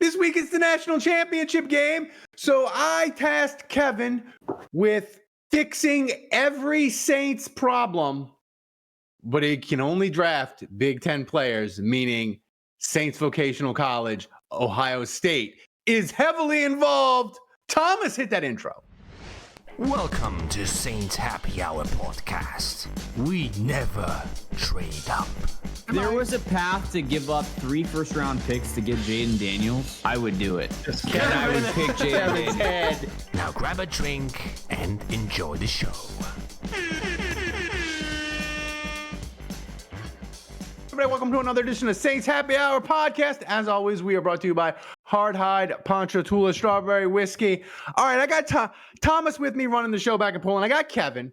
This week it's the national championship game. So I tasked Kevin with fixing every Saints problem, but it can only draft Big Ten players, meaning Saints Vocational College, Ohio State is heavily involved. Thomas, hit that intro. Welcome to Saints Happy Hour Podcast. We never trade up. If there was a path to give up 3 first-round picks to get Jaden Daniels, I would do it. And I would pick Jaden Daniels. Now grab a drink and enjoy the show. Everybody, welcome to another edition of Saints Happy Hour Podcast. As always, we are brought to you by Hardhide Ponchatoula Strawberry Whiskey. All right, I got Thomas with me running the show back in Poland. I got Kevin.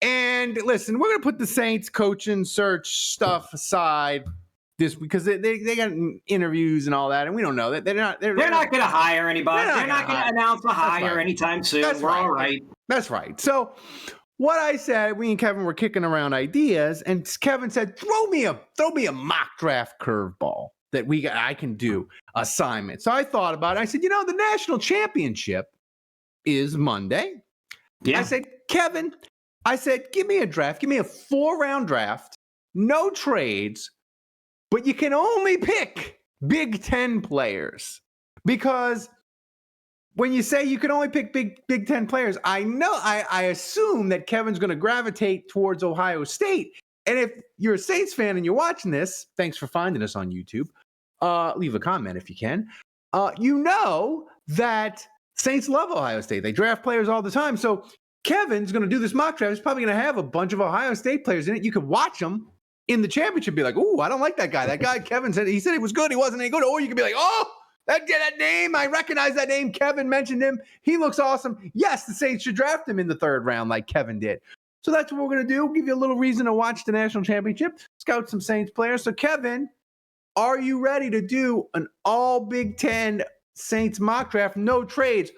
And listen, we're going to put the Saints coaching search stuff aside this because they got interviews and all that, and we don't know that they're not going to hire anybody. They're not going to announce a hire anytime soon. We're all right. That's right. So what I said, we and Kevin were kicking around ideas, and Kevin said, throw me a mock draft curveball that I can do assignment. So I thought about it. I said, the national championship is Monday. Yeah. I said, Kevin, give me a draft. Give me a 4-round draft, no trades, but you can only pick Big Ten players. Because when you say you can only pick Big Ten players, I assume that Kevin's going to gravitate towards Ohio State. And if you're a Saints fan and you're watching this, thanks for finding us on YouTube. Leave a comment if you can. You know that Saints love Ohio State. They draft players all the time. So Kevin's going to do this mock draft. He's probably going to have a bunch of Ohio State players in it. You could watch them in the championship, be like, "Ooh, I don't like that guy. That guy Kevin said he was good. He wasn't any good." Or you could be like, "Oh, that name, I recognize that name. Kevin mentioned him. He looks awesome. Yes, the Saints should draft him in the 3rd round like Kevin did." So that's what we're going to do. Give you a little reason to watch the national championship, scout some Saints players. So Kevin, are you ready to do an all Big Ten Saints mock draft? No trades.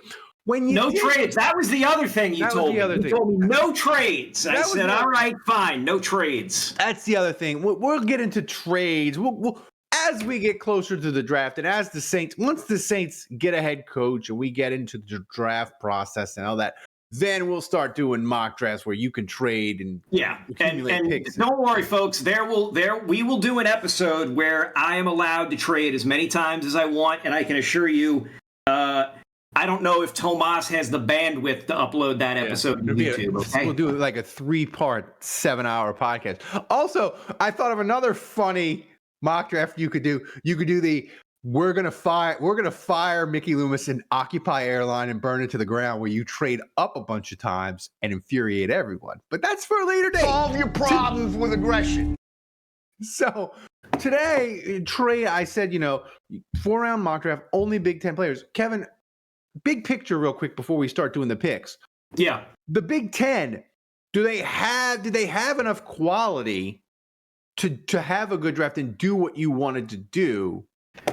No trades. That was the other thing you told me. You told me no trades. I said, all right, fine, no trades. That's the other thing. We'll get into trades. We'll as we get closer to the draft, and once the Saints get a head coach and we get into the draft process and all that, then we'll start doing mock drafts where you can trade and accumulate picks. Don't worry, folks. We will do an episode where I am allowed to trade as many times as I want, and I can assure you, I don't know if Tomas has the bandwidth to upload that episode to YouTube. Okay? We'll do like a 3-part, 7-hour podcast. Also, I thought of another funny mock draft you could do. You could do the we're gonna fire Mickey Loomis and Occupy Airline and burn it to the ground, where you trade up a bunch of times and infuriate everyone. But that's for a later date. Solve your problems with aggression. So today, Trey, I said 4-round mock draft, only Big Ten players. Kevin, big picture real quick before we start doing the picks. Yeah. The Big Ten, do they have enough quality to have a good draft and do what you wanted to do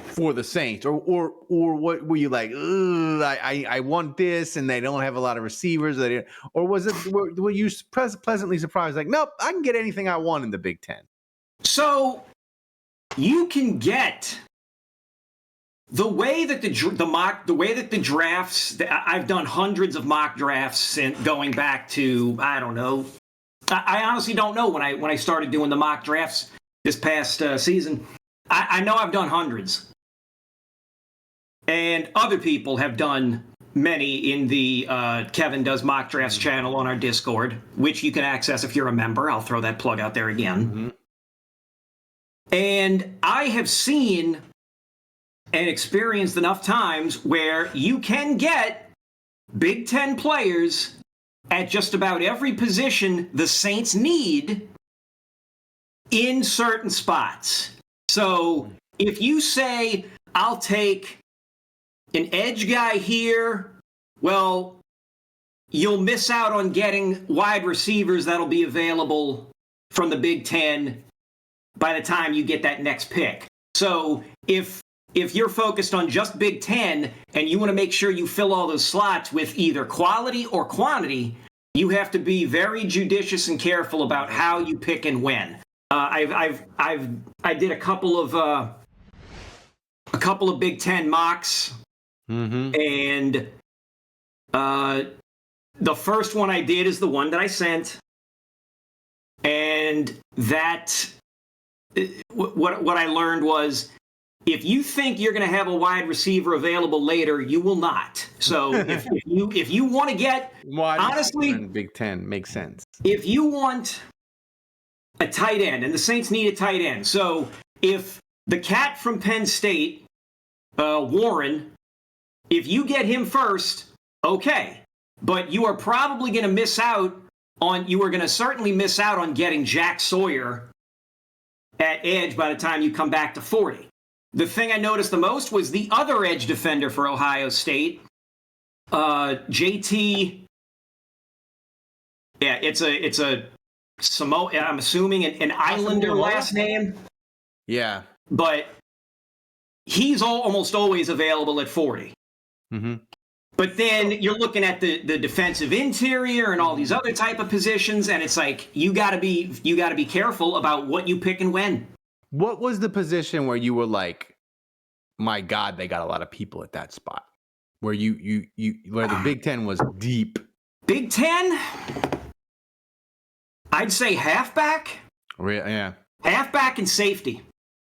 for the Saints? Or what were you like, I want this, and they don't have a lot of receivers? Or were you pleasantly surprised, like, nope, I can get anything I want in the Big Ten? So you can get the way that the drafts. I've done hundreds of mock drafts and going back to, I don't know. I honestly don't know when I started doing the mock drafts this past season. I know I've done hundreds, and other people have done many in the Kevin Does Mock Drafts channel on our Discord, which you can access if you're a member. I'll throw that plug out there again. Mm-hmm. And I have seen and experienced enough times where you can get Big Ten players at just about every position the Saints need in certain spots. So if you say, I'll take an edge guy here, well, you'll miss out on getting wide receivers that'll be available from the Big Ten by the time you get that next pick. So if you're focused on just Big Ten and you want to make sure you fill all those slots with either quality or quantity, you have to be very judicious and careful about how you pick and when. I did a couple of couple of Big Ten mocks, and the first one I did is the one that I sent, and that what I learned was, if you think you're going to have a wide receiver available later, you will not. So if you want to get, honestly, Big Ten makes sense. If you want a tight end, and the Saints need a tight end, so if the cat from Penn State, Warren, if you get him first, okay, but you are probably going to miss out on. You are going to certainly miss out on getting Jack Sawyer at edge by the time you come back to 40. The thing I noticed the most was the other edge defender for Ohio State, JT. Yeah, it's a Samoa. I'm assuming an Islander last name. Yeah, but he's almost always available at 40. But then you're looking at the defensive interior and all these other type of positions, and it's like you got to be careful about what you pick and when. What was the position where you were like, my God, they got a lot of people at that spot? Where where the Big Ten was deep. Big Ten? I'd say halfback. Yeah. Halfback and safety.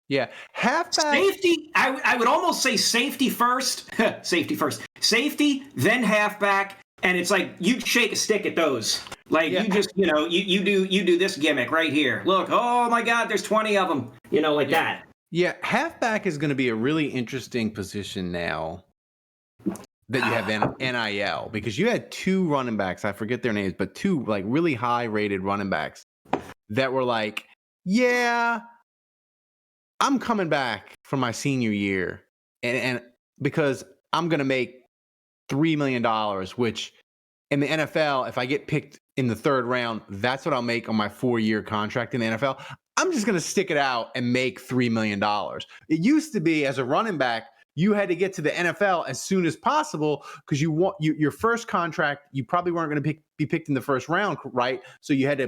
Yeah. Halfback. Safety, I would almost say safety first. Safety first. Safety, then halfback. And it's like you shake a stick at those. Like you just, you do this gimmick right here. Look, oh my God, there's 20 of them. Like that. Yeah, halfback is going to be a really interesting position now that you have NIL, because you had two running backs, I forget their names, but two like really high rated running backs that were like, yeah, I'm coming back for my senior year and because I'm going to make $3 million, which in the NFL, if I get picked in the third round, that's what I'll make on my 4-year contract in the NFL. I'm just going to stick it out and make $3 million. It used to be, as a running back, you had to get to the NFL as soon as possible because your first contract, you probably weren't going to be picked in the first round, right? So you had to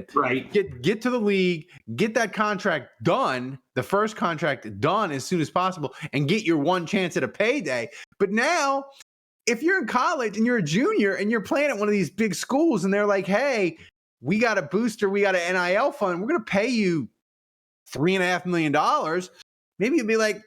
get to the league, get that contract done, the first contract done as soon as possible, and get your one chance at a payday. But now, if you're in college and you're a junior and you're playing at one of these big schools and they're like, hey, we got a booster, we got an NIL fund, we're going to pay you $3.5 million, maybe you'd be like,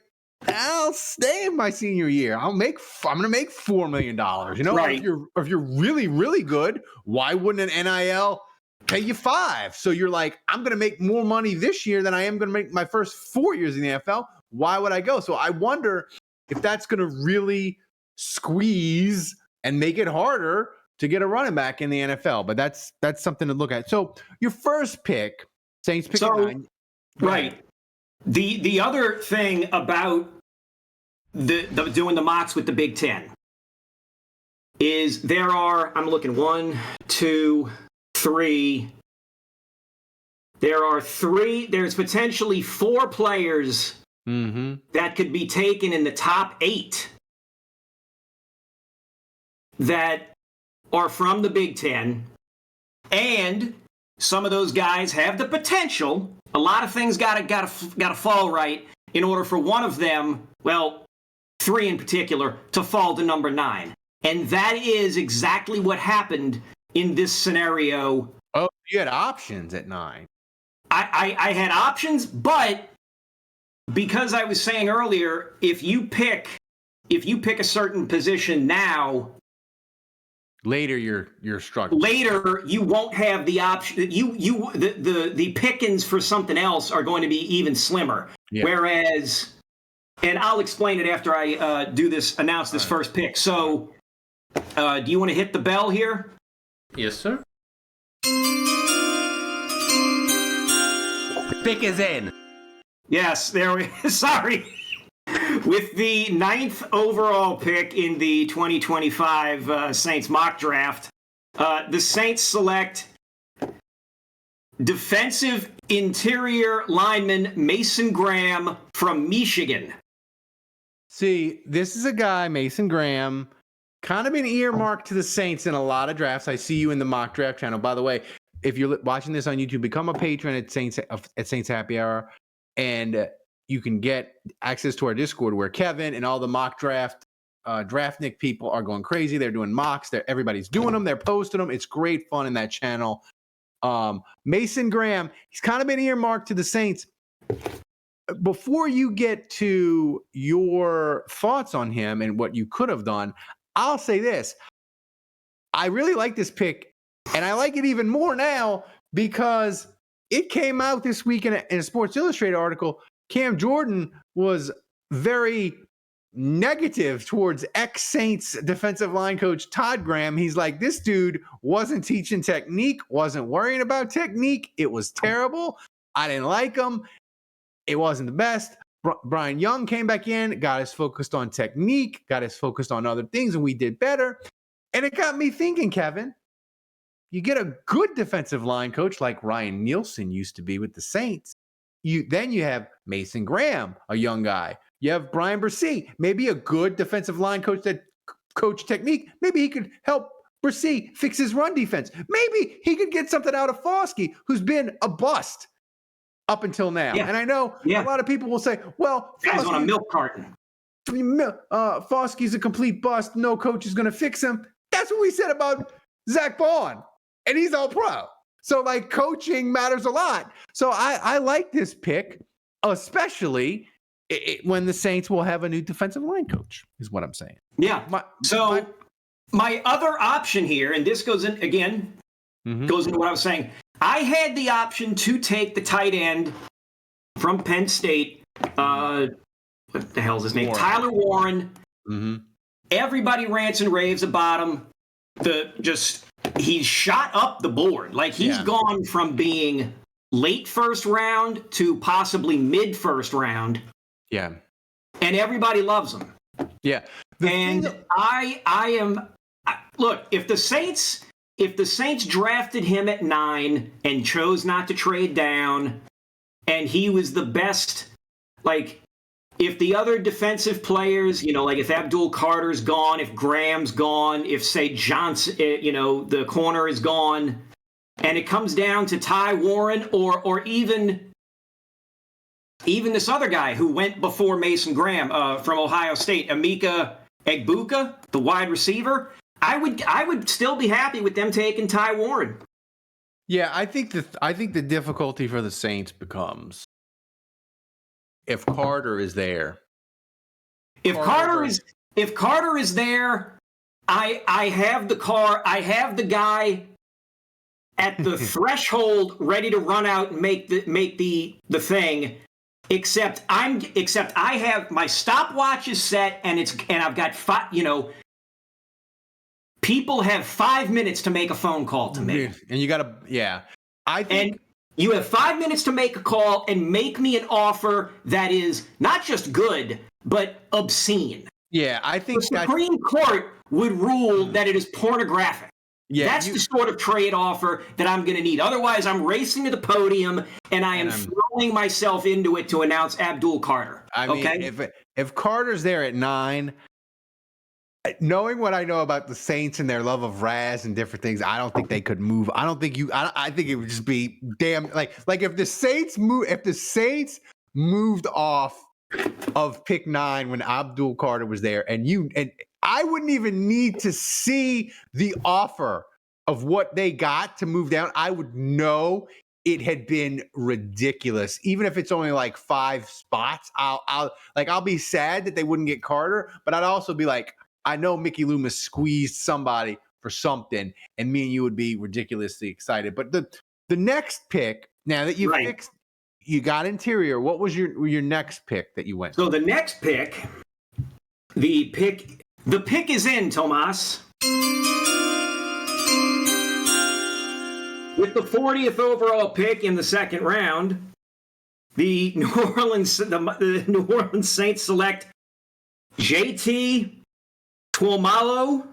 I'll stay in my senior year. I'm going to make $4 million. Right. If you're really, really good, why wouldn't an NIL pay you $5 million? So you're like, I'm going to make more money this year than I am going to make my first 4 years in the NFL. Why would I go? So I wonder if that's going to really squeeze and make it harder to get a running back in the NFL. But that's something to look at. So your first pick, Saints pick 9. Right. The other thing about the doing the mocks with the Big Ten is I'm looking 1, 2, 3. There's potentially 4 players that could be taken in the top 8 that are from the Big Ten, and some of those guys have the potential. A lot of things gotta fall right in order for one of them, well, 3 in particular, to fall to number 9. And that is exactly what happened in this scenario. Oh, you had options at 9. I had options, but because I was saying earlier, if you pick a certain position now, later you're struggling. Later you won't have the option. The pickings for something else are going to be even slimmer. Yeah. Whereas, and I'll explain it after I announce this first pick. So, do you want to hit the bell here? Yes, sir. The pick is in. Yes, there we. Sorry. With the 9th overall pick in the 2025 Saints mock draft, the Saints select defensive interior lineman Mason Graham from Michigan. See, this is a guy, Mason Graham, kind of been earmarked to the Saints in a lot of drafts. I see you in the mock draft channel. By the way, if you're watching this on YouTube, become a patron at Saints Happy Hour, and you can get access to our Discord where Kevin and all the mock draftnik people are going crazy. They're doing mocks. Everybody's doing them. They're posting them. It's great fun in that channel. Mason Graham, he's kind of been earmarked to the Saints. Before you get to your thoughts on him and what you could have done, I'll say this. I really like this pick, and I like it even more now because it came out this week in a Sports Illustrated article. Cam Jordan was very negative towards ex-Saints defensive line coach Todd Graham. He's like, this dude wasn't teaching technique, wasn't worrying about technique. It was terrible. I didn't like him. It wasn't the best. Brian Young came back in, got us focused on technique, got us focused on other things, and we did better. And it got me thinking, Kevin, you get a good defensive line coach like Ryan Nielsen used to be with the Saints. Then you have Mason Graham, a young guy. You have Brian Bresee, maybe a good defensive line coach that coach technique. Maybe he could help Bresee fix his run defense. Maybe he could get something out of Foskey, who's been a bust up until now. Yeah. And I know a lot of people will say, well, guy's on a milk carton. Foskey's a complete bust. No coach is going to fix him. That's what we said about Zach Bond. And he's all pro. So, like, coaching matters a lot. So I like this pick, especially when the Saints will have a new defensive line coach, is what I'm saying. Yeah. My other option here, and this goes in, again, goes into what I was saying. I had the option to take the tight end from Penn State. What the hell's his name? Warren. Tyler Warren. Everybody rants and raves about him. He's shot up the board. Like, he's gone from being late first round to possibly mid first round. Yeah. And everybody loves him. Yeah. Look, if the Saints drafted him at 9 and chose not to trade down, and he was the best, like, if the other defensive players, like if Abdul Carter's gone, if Graham's gone, if, say, Johnson, the corner is gone, and it comes down to Ty Warren or even this other guy who went before Mason Graham from Ohio State, Emeka Egbuka, the wide receiver, I would still be happy with them taking Ty Warren. Yeah, I think the difficulty for the Saints becomes if Carter is there. If Carter is there, I have the guy at the threshold ready to run out and make the thing. Except I have my stopwatch is set and I've got people have 5 minutes to make a phone call to me. And you gotta, and you have 5 minutes to make a call and make me an offer that is not just good, but obscene. Yeah, I think the Supreme Court would rule that it is pornographic. Yeah, that's the sort of trade offer that I'm going to need. Otherwise, I'm racing to the podium and I am throwing myself into it to announce Abdul Carter. I mean, if Carter's there at 9, knowing what I know about the Saints and their love of Raz and different things, I don't think they could move. I think it would just be damn like if the Saints moved off of pick 9 when Abdul Carter was there, and I wouldn't even need to see the offer of what they got to move down. I would know it had been ridiculous. Even if it's only like 5 spots, I'll be sad that they wouldn't get Carter, but I'd also be like, I know Mickey Loomis squeezed somebody for something, and me and you would be ridiculously excited. But the next pick, now that you fixed, you got interior. What was your next pick that you went? So the next pick, the pick is in, Tomas. With the 40th overall pick in the second round, the New Orleans Saints select JT Tuomalo.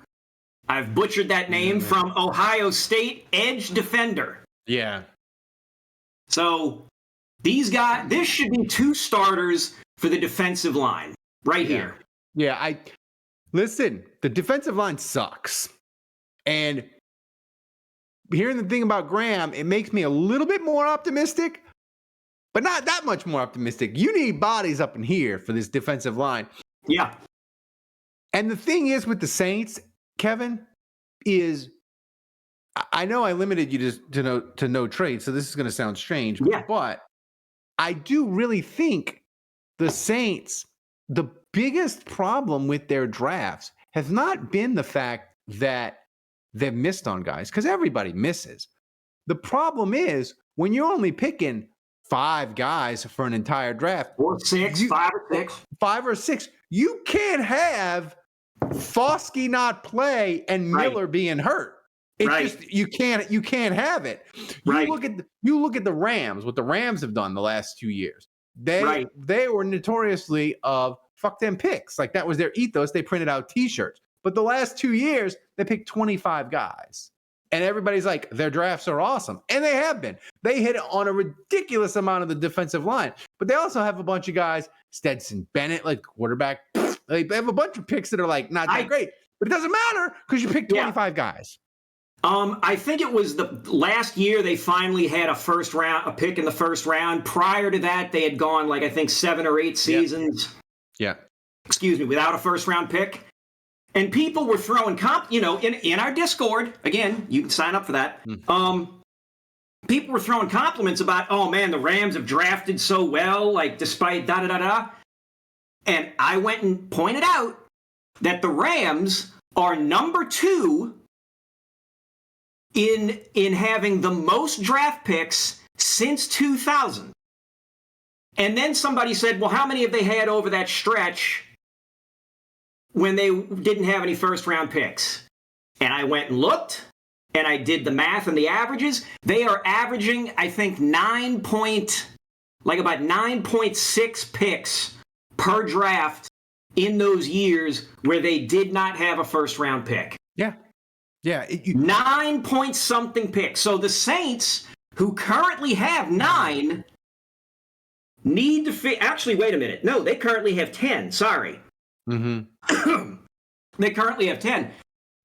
I've butchered that name, from Ohio State, edge defender. Yeah. So this should be 2 starters for the defensive line here. Yeah, listen, the defensive line sucks. And hearing the thing about Graham, it makes me a little bit more optimistic. but not that much more optimistic. You need bodies up in here for this defensive line. Yeah. And the thing is with the Saints, Kevin, is I know I limited you to no trade, so this is going to sound strange, Yeah. but I do really think the Saints, the biggest problem with their drafts has not been the fact that they've missed on guys, because everybody misses. The problem is when you're only picking 5 guys for an entire draft, Or 6, 5 or 6. 5 or 6, you can't have Foskey not play and Right. Miller being hurt. It Right. just you can't have it. You Right. look at the Rams, what the Rams have done the last 2 years. They were notoriously of fuck them picks. Like that was their ethos. They printed out t-shirts. But the last 2 years, they picked 25 guys. And everybody's like, their drafts are awesome. And they have been. They hit on a ridiculous amount of the defensive line. But they also have a bunch of guys, Stetson Bennett, like quarterback. They have a bunch of picks that are like not that great. But it doesn't matter because you picked 25 guys. I think it was the last year they finally had a pick in the first round. Prior to that, they had gone like I think 7 or 8 seasons. Yeah. Without a first round pick. And people were throwing in our Discord, again, you can sign up for that. People were throwing compliments about, oh man, the Rams have drafted so well, like despite da-da-da-da. And I went and pointed out that the Rams are number 2 in having the most draft picks since 2000. And then somebody said, well, how many have they had over that stretch when they didn't have any first-round picks? And I went and looked, and I did the math and the averages. They are averaging, I think, about 9.6 picks per draft in those years where they did not have a first-round pick. Yeah. Yeah. 9 point something picks. So the Saints, who currently have 9, need to actually, wait a minute. No, they currently have 10. Sorry. Mm-hmm. They currently have 10.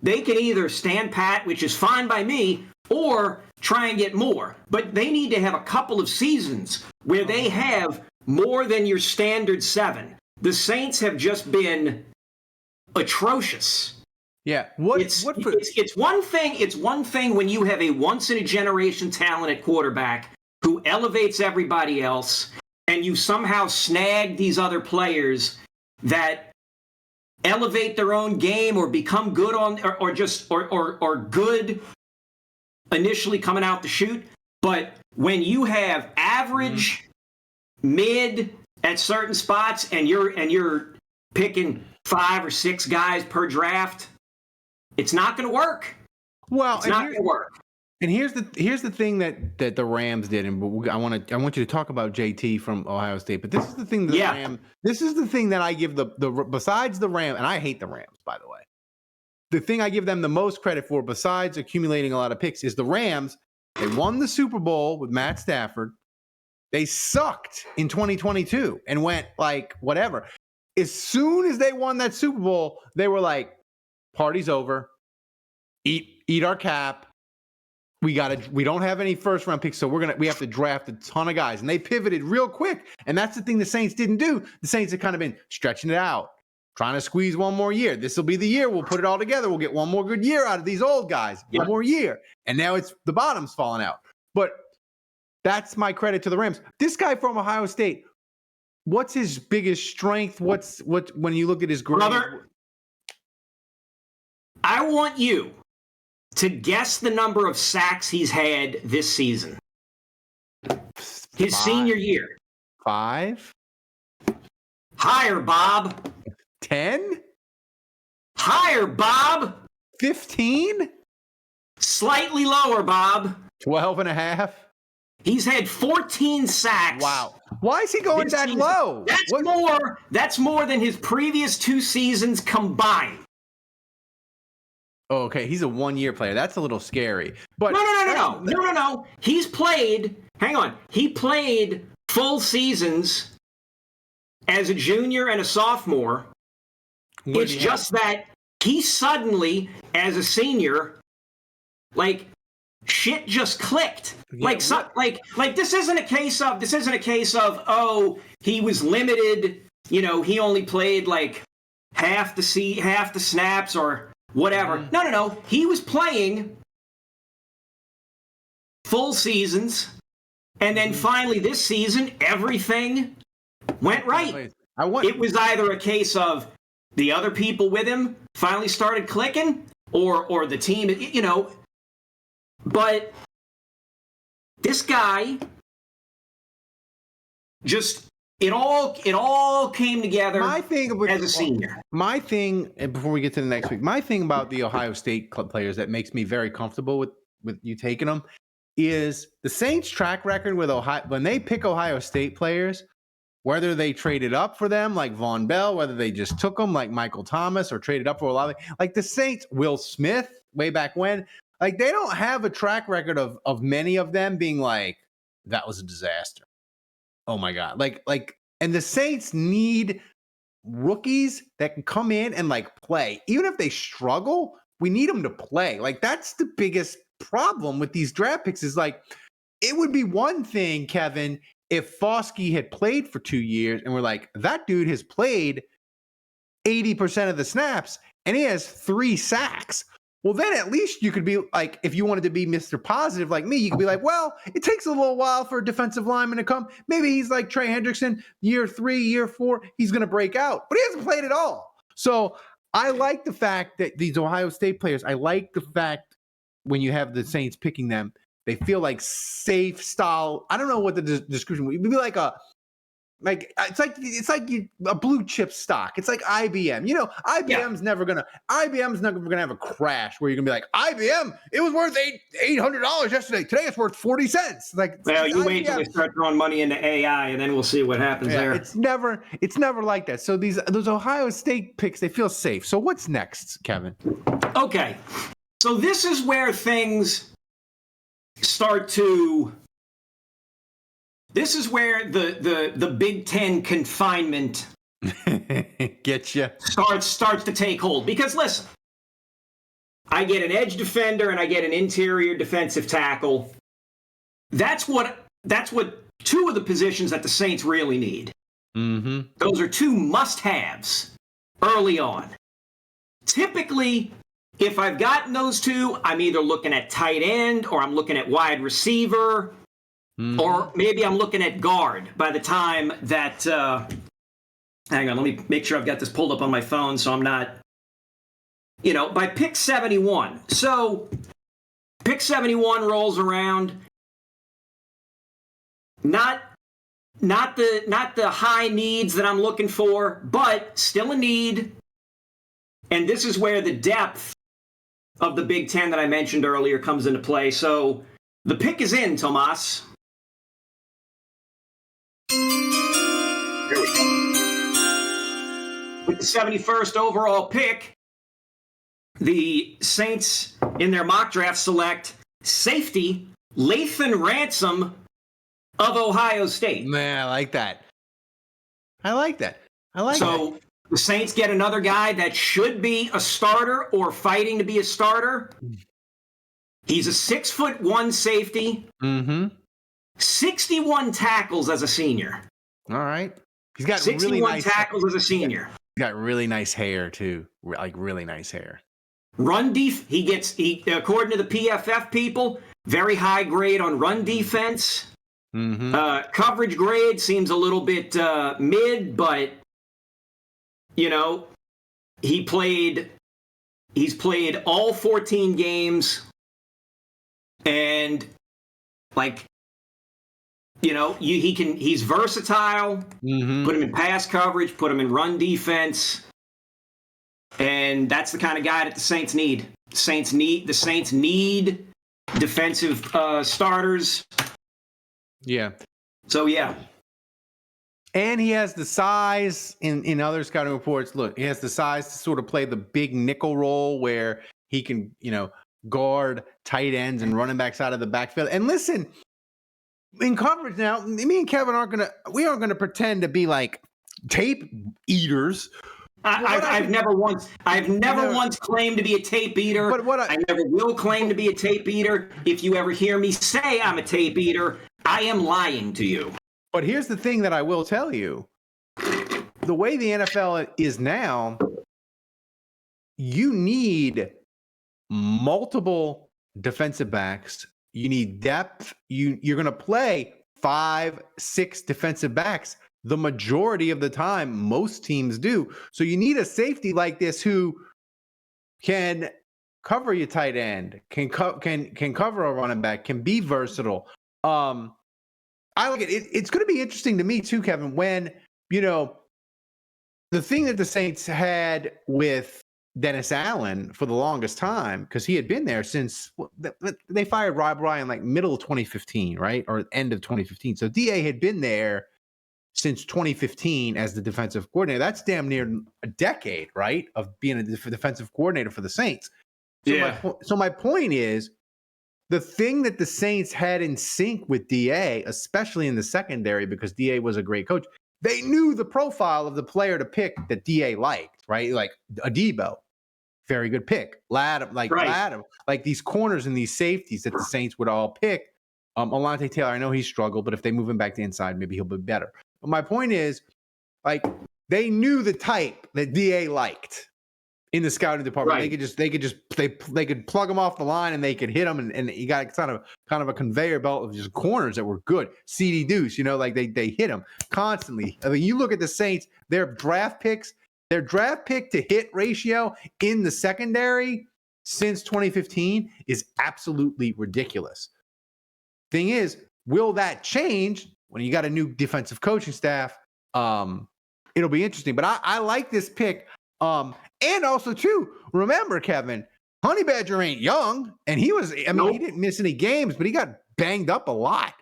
They can either stand pat, which is fine by me, or try and get more. But they need to have a couple of seasons where they have more than your standard 7. The Saints have just been atrocious. Yeah. It's one thing. It's one thing when you have a once in a generation talent at quarterback who elevates everybody else, and you somehow snag these other players that elevate their own game or become good or good initially coming out the chute. But when you have average, mid at certain spots, and you're picking 5 or 6 guys per draft, it's not going to work. Well, it's not going to work. And here's the thing that the Rams did, and I want you to talk about JT from Ohio State. But this is the thing this is the thing that I give the besides the Rams, and I hate the Rams, by the way. The thing I give them the most credit for, besides accumulating a lot of picks, is the Rams. They won the Super Bowl with Matt Stafford. They sucked in 2022 and went like whatever. As soon as they won that Super Bowl, they were like, party's over. Eat our cap. We don't have any first round picks, so we have to draft a ton of guys. And they pivoted real quick. And that's the thing the Saints didn't do. The Saints have kind of been stretching it out, trying to squeeze one more year. This will be the year. We'll put it all together. We'll get one more good year out of these old guys. One more year. And now the bottom's falling out. But that's my credit to the Rams. This guy from Ohio State, what's his biggest strength? What when you look at his grade? Brother, I want you to guess the number of sacks he's had this season. His senior year. 5? Higher, Bob. 10? Higher, Bob. 15? Slightly lower, Bob. 12 and a half? He's had 14 sacks. Wow. Why is he going that low? That's more than his previous 2 seasons combined. Oh, okay, he's a 1-year player. That's a little scary. But No. He played full seasons as a junior and a sophomore. It's just that he suddenly, as a senior, like shit just clicked. Yeah, Like this isn't a case of oh, he was limited, he only played like half the snaps or whatever. No. He was playing full seasons, and then finally this season everything went right. It was either a case of the other people with him finally started clicking, or the team, But this guy just it all came together. My thing with, as a senior. My thing, and before we get to the next week, my thing about the Ohio State club players that makes me very comfortable with you taking them is the Saints' track record with Ohio. When they pick Ohio State players, whether they traded up for them like Von Bell, whether they just took them like Michael Thomas, or traded up for a lot of like the Saints, Will Smith, way back when. Like, they don't have a track record of many of them being like, that was a disaster. Oh my God. And the Saints need rookies that can come in and like play. Even if they struggle, we need them to play. Like, that's the biggest problem with these draft picks is like, it would be one thing, Kevin, if Foskey had played for 2 years and we're like, that dude has played 80% of the snaps and he has 3 sacks. Well, then at least you could be like, if you wanted to be Mr. Positive like me, you could be like, well, it takes a little while for a defensive lineman to come. Maybe he's like Trey Hendrickson, year 3, year 4, he's going to break out. But he hasn't played at all. So I like the fact that these Ohio State players, I like the fact when you have the Saints picking them, they feel like safe style. I don't know what the description would be. Like it's like a blue chip stock. It's like IBM. IBM's never gonna have a crash where you're gonna be like, IBM, it was worth $800 yesterday. Today it's worth 40 cents. Like, well, you wait till they start throwing money into AI, and then we'll see what happens there. It's never like that. So those Ohio State picks, they feel safe. So what's next, Kevin? Okay, so this is where things start to. This is where the Big Ten confinement get you starts to take hold. Because listen, I get an edge defender and I get an interior defensive tackle. That's what 2 of the positions that the Saints really need. Mm-hmm. Those are 2 must-haves early on. Typically, if I've gotten those 2, I'm either looking at tight end or I'm looking at wide receiver. Mm-hmm. Or maybe I'm looking at guard by the time that, hang on, let me make sure I've got this pulled up on my phone so I'm not, by pick 71. So pick 71 rolls around. Not the high needs that I'm looking for, but still a need. And this is where the depth of the Big Ten that I mentioned earlier comes into play. So the pick is in, Tomas. Here we go. With the 71st overall pick, the Saints in their mock draft select safety Lathan Ransom of Ohio State. Man, I like that. So the Saints get another guy that should be a starter or fighting to be a starter. He's a 6'1" safety. Mm-hmm. 61 tackles as a senior. All right. He's got 61 really nice tackles as a senior. He's got really nice hair too. Like really nice hair. He according to the PFF people, very high grade on run defense. Mm-hmm. Coverage grade seems a little bit mid, but he's played all 14 games, and he's versatile. Mm-hmm. Put him in pass coverage, put him in run defense, and that's the kind of guy that the Saints need. The Saints need defensive starters. Yeah. So yeah. And he has the size in other scouting reports. Look, he has the size to sort of play the big nickel role where he can, guard tight ends and running backs out of the backfield. And listen, in coverage now, me and Kevin aren't gonna pretend to be like tape eaters, I've never once claimed to be a tape eater. But I never will claim to be a tape eater. If you ever hear me say I'm a tape eater, I am lying to you. But here's the thing that I will tell you. The way the NFL is now, you need multiple defensive backs. You need depth. You're going to play 5-6 defensive backs the majority of the time. Most teams do. So you need a safety like this who can cover your tight end, can cover a running back, can be versatile. I like it. It's going to be interesting to me too, Kevin, when, the thing that the Saints had with Dennis Allen for the longest time, because he had been there since they fired Rob Ryan like middle of 2015, right? Or end of 2015. So DA had been there since 2015 as the defensive coordinator. That's damn near a decade, right? Of being a defensive coordinator for the Saints. So my point is, the thing that the Saints had in sync with DA, especially in the secondary, because DA was a great coach, they knew the profile of the player to pick that DA liked, right? Like Adebo, very good pick. Ladham, like these corners and these safeties that the Saints would all pick. Alontae Taylor, I know he struggled, but if they move him back to inside, maybe he'll be better. But my point is, like, they knew the type that DA liked in the scouting department. Right. They could plug them off the line and they could hit them, and you got kind of a conveyor belt of just corners that were good. CD Deuce, like they hit them constantly. I mean, you look at the Saints, their draft pick to hit ratio in the secondary since 2015 is absolutely ridiculous. Thing is, will that change when you got a new defensive coaching staff? It'll be interesting, but I like this pick. And also, too, remember, Kevin, Honey Badger ain't young, and he didn't miss any games, but he got banged up a lot.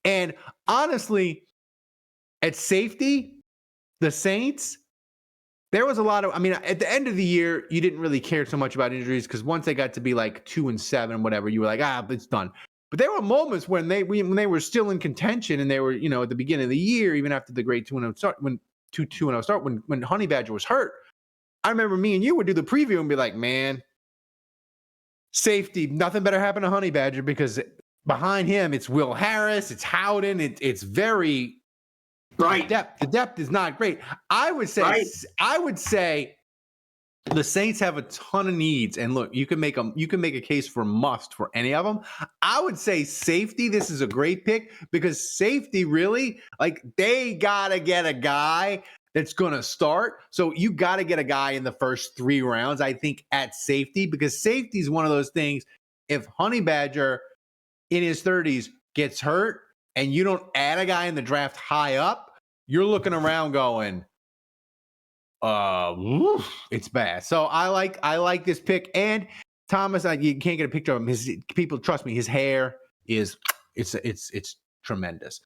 And honestly, at safety, the Saints, there was a lot of, at the end of the year, you didn't really care so much about injuries because once they got to be like 2-7, whatever, you were like, it's done. But there were moments when they were still in contention, and they were, at the beginning of the year, even after the great 2-0 start, when Honey Badger was hurt. I remember me and you would do the preview and be like, man, safety, nothing better happened to Honey Badger because behind him, it's Will Harris, it's Howden, it's very right. The depth is not great. I would say the Saints have a ton of needs, and look, you can make a case for must for any of them. I would say safety. This is a great pick because safety really, like, they gotta get a guy that's going to start. So you got to get a guy in the first 3 rounds, I think, at safety, because safety is one of those things. If Honey Badger in his 30s gets hurt and you don't add a guy in the draft high up, you're looking around going, it's bad. So I like this pick. And Thomas, you can't get a picture of him. People, trust me, his hair is it's tremendous.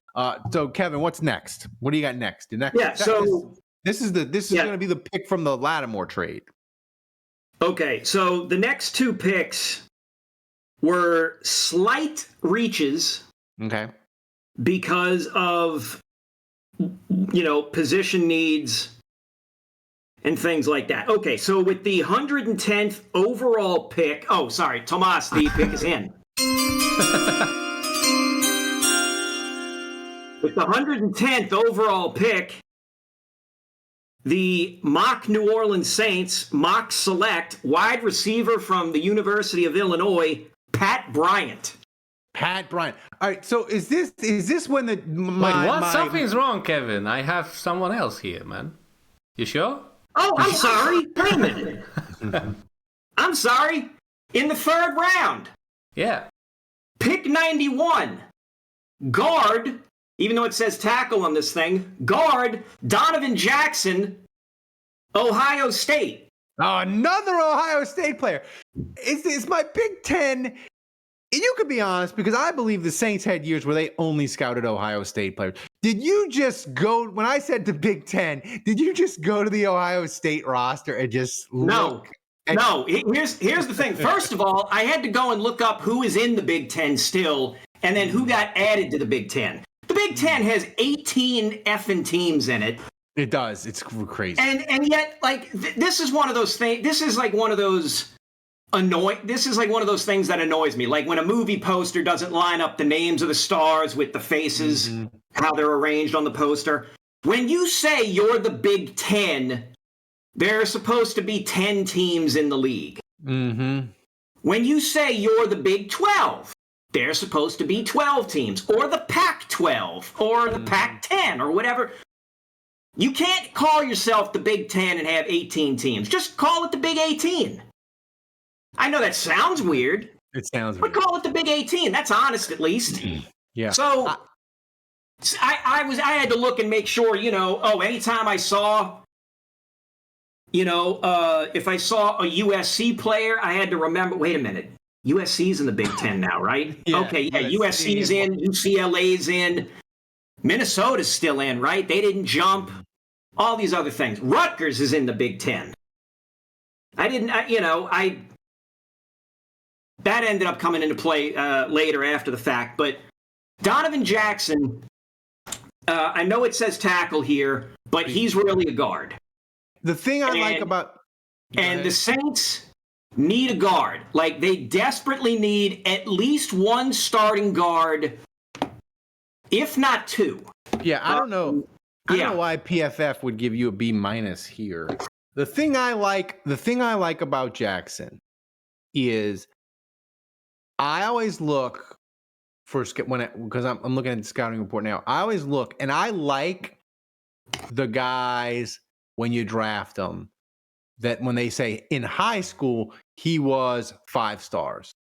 So Kevin, what's next? What do you got next? This is going to be the pick from the Lattimore trade. Okay, so the next 2 picks were slight reaches. Okay. Because of position needs and things like that. Okay, so with the 110th overall pick, Tomas, the pick is in. With the 110th overall pick, the mock New Orleans Saints mock select wide receiver from the University of Illinois, Pat Bryant. Pat Bryant. All right, so is this when something's wrong, Kevin? I have someone else here, man. You sure? Oh, I'm sorry. Wait a minute. I'm sorry. In the 3rd round. Yeah. Pick 91. Guard, even though it says tackle on this thing, guard Donovan Jackson, Ohio State. Oh, another Ohio State player. It's my Big Ten. You could be honest, because I believe the Saints had years where they only scouted Ohio State players. Did you just go, when I said the Big Ten, did you just go to the Ohio State roster and just look? No. Here's the thing. First of all, I had to go and look up who is in the Big Ten still, and then who got added to the Big Ten. The Big Ten has 18 effing teams in it. It does. It's crazy. And yet, like, this is one of those things. This is like one of those This is like one of those things that annoys me. Like when a movie poster doesn't line up the names of the stars with the faces, how they're arranged on the poster. When you say you're the Big Ten, there are supposed to be 10 teams in the league. Mm-hmm. When you say you're the Big 12, there's supposed to be 12 teams, or the Pac-12, or the Pac-10, or whatever. You can't call yourself the Big 10 and have 18 teams. Just call it the Big 18. I know that sounds weird. It sounds weird. But call it the Big 18. That's honest, at least. Yeah. So I had to look and make sure, anytime I saw, if I saw a USC player, I had to remember, wait a minute. USC's in the Big Ten now, right? Yeah, okay, yeah, USC's in, UCLA's in, Minnesota's still in, right? They didn't jump. All these other things. Rutgers is in the Big Ten. That ended up coming into play later after the fact. But Donovan Jackson, I know it says tackle here, but he's really a guard. The thing I like about... And the Saints need a guard. Like, they desperately need at least one starting guard, if not two. Yeah, I don't know. I don't know why PFF would give you a B- here. The thing I like about Jackson is I always look for because I'm looking at the scouting report now. I always look and I like the guys when you draft them that when they say in high school he was 5 stars.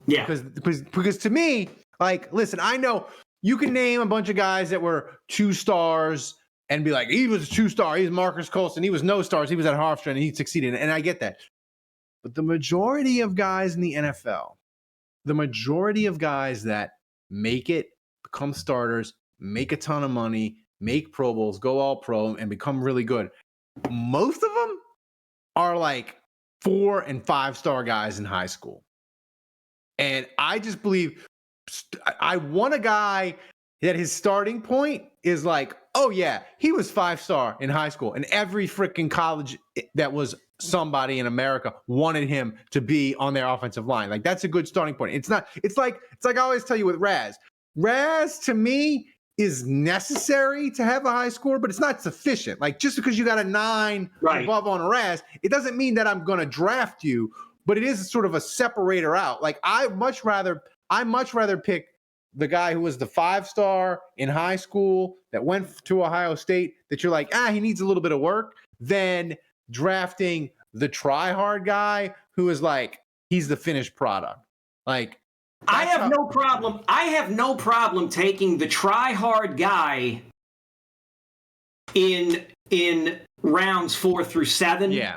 Yeah, because to me, like, listen, I know you can name a bunch of guys that were 2 stars. And be like, he was a 2-star. He's Marcus Colston. He was no stars. He was at Hofstra and he succeeded. And I get that. But the majority of guys in the NFL, the majority of guys that make it, become starters, make a ton of money, make Pro Bowls, go all pro, and become really good, most of them are like 4- and 5-star guys in high school. And I just believe I want a guy that his starting point is like, oh yeah, he was 5-star in high school, and every freaking college that was somebody in America wanted him to be on their offensive line. Like, that's a good starting point. It's like I always tell you with Raz. Raz to me is necessary to have a high score, but it's not sufficient. Like, just because you got a 9 above on a Raz, it doesn't mean that I'm going to draft you, but it is sort of a separator out. Like, I much rather pick the guy who was the 5-star in high school that went to Ohio State that you're like, he needs a little bit of work, than drafting the try-hard guy who is like, he's the finished product. Like, I have no problem taking the try-hard guy in rounds 4 through 7. Yeah.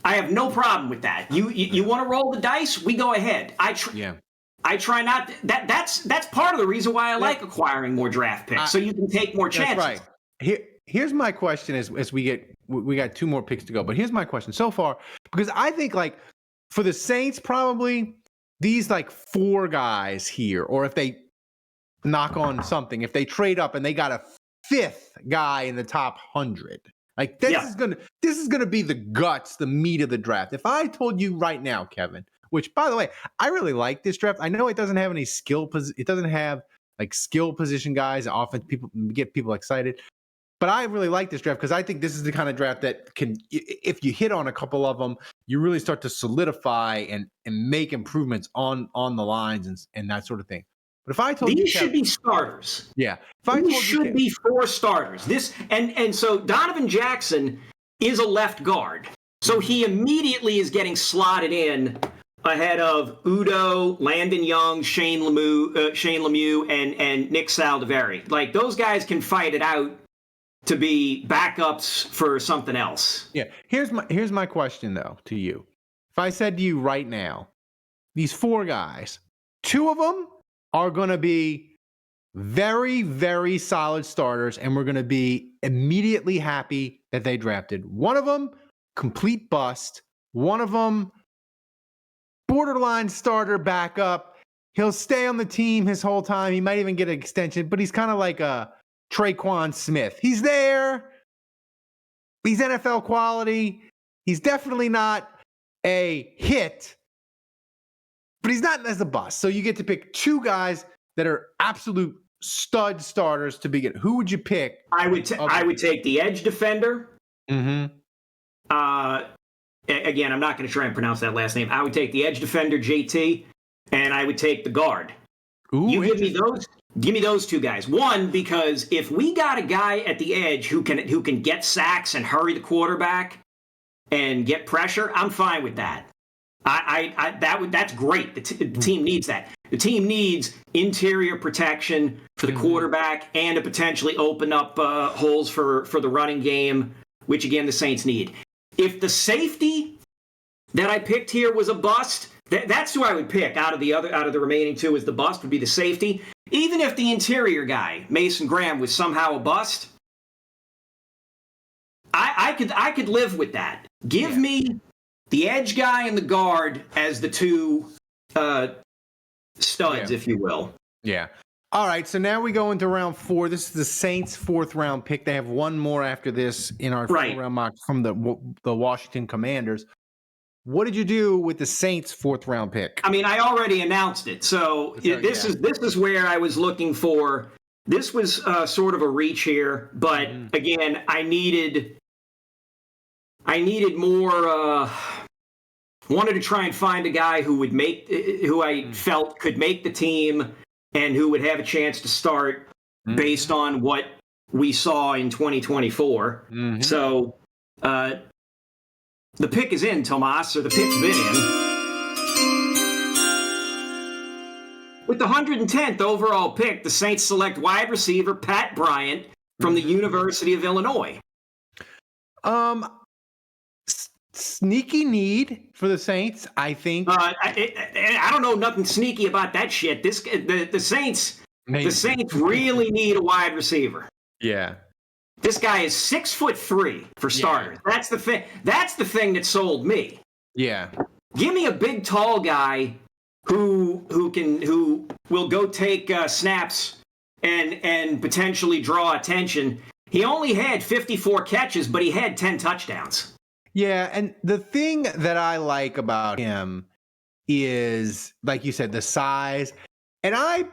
I have no problem with that. You want to roll the dice? We go ahead. I try not to, that's part of the reason why I like acquiring more draft picks, so you can take more chances. That's right. Here's my question as we got 2 more picks to go, but here's my question so far, because I think, like, for the Saints, probably these like 4 guys here, or if they knock on something, if they trade up and they got a 5th guy in the top 100, like this is gonna be the guts, the meat of the draft. If I told you right now, Kevin, which, by the way, I really like this draft. I know it doesn't have any it doesn't have like skill position guys. Often get people excited, but I really like this draft because I think this is the kind of draft that can, if you hit on a couple of them, you really start to solidify and make improvements on the lines and that sort of thing. But if I told these should be starters, yeah, these should be 4 starters. And so Donovan Jackson is a left guard, so he immediately is getting slotted in ahead of Udo, Landon Young, Shane Lemieux, and Nick Saldiveri. Like, those guys can fight it out to be backups for something else. Yeah. Here's my question though to you. If I said to you right now, these 4 guys, 2 of them are going to be very, very solid starters, and we're going to be immediately happy that they drafted. One of them, complete bust. One of them, borderline starter backup. He'll stay on the team his whole time. He might even get an extension, but he's kind of like a Traquan Smith. He's there, He's NFL quality. He's definitely not a hit, but he's not as a bust. So you get to pick two guys that are absolute stud starters to begin. Who would you pick? I would take the edge defender. Mm-hmm. Again, I'm not going to try and pronounce that last name. I would take the edge defender, JT, and I would take the guard. Ooh, you give me those two guys. One, because if we got a guy at the edge who can get sacks and hurry the quarterback and get pressure, I'm fine with that. That's great. The team needs that. The team needs interior protection for the quarterback and to potentially open up holes for the running game, which again the Saints need. If the safety that I picked here was a bust, that's who I would pick out of the remaining two. Is the bust would be the safety. Even if the interior guy, Mason Graham, was somehow a bust, I could live with that. Give me the edge guy and the guard as the two studs, if you will. Yeah. All right, so now we go into round 4. This is the Saints' 4th round pick. They have one more after this in our 4th round mock from the Washington Commanders. What did you do with the Saints' 4th round pick? I mean, I already announced it. So this is where I was looking for. This was sort of a reach here, but again, I needed more. Wanted to try and find a guy who I felt could make the team and who would have a chance to start based on what we saw in 2024. So the pick is in, Tomas, or the pick's been in. With the 110th overall pick, the Saints select wide receiver Pat Bryant from the University of Illinois. Sneaky need for the Saints, I think. I don't know nothing sneaky about that shit. The Saints really need a wide receiver. Yeah. This guy is 6'3" for starters. Yeah. That's the thing. That's the thing that sold me. Yeah. Give me a big, tall guy who will go take snaps and potentially draw attention. He only had 54 catches, but he had 10 touchdowns. Yeah, and the thing that I like about him is, like you said, the size. And I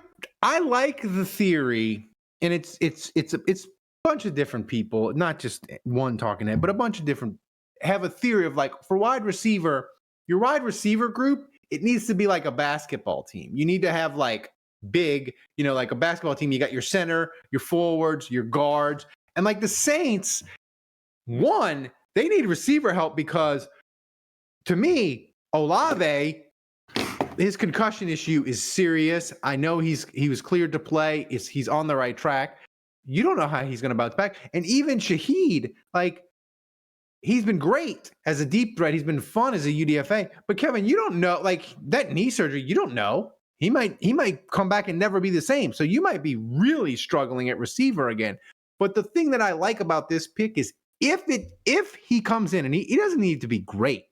like the theory, and it's a bunch of different people, not just one talking head, but a bunch of different have a theory of, like, for wide receiver, your wide receiver group, it needs to be like a basketball team. You need to have like big, like a basketball team. You got your center, your forwards, your guards, and like the Saints, they need receiver help because, to me, Olave, his concussion issue is serious. I know he was cleared to play. He's on the right track. You don't know how he's going to bounce back. And even Shaheed, like, he's been great as a deep threat. He's been fun as a UDFA. But Kevin, you don't know, like, that knee surgery, you don't know. He might come back and never be the same. So you might be really struggling at receiver again. But the thing that I like about this pick is if he comes in, and he doesn't need to be great,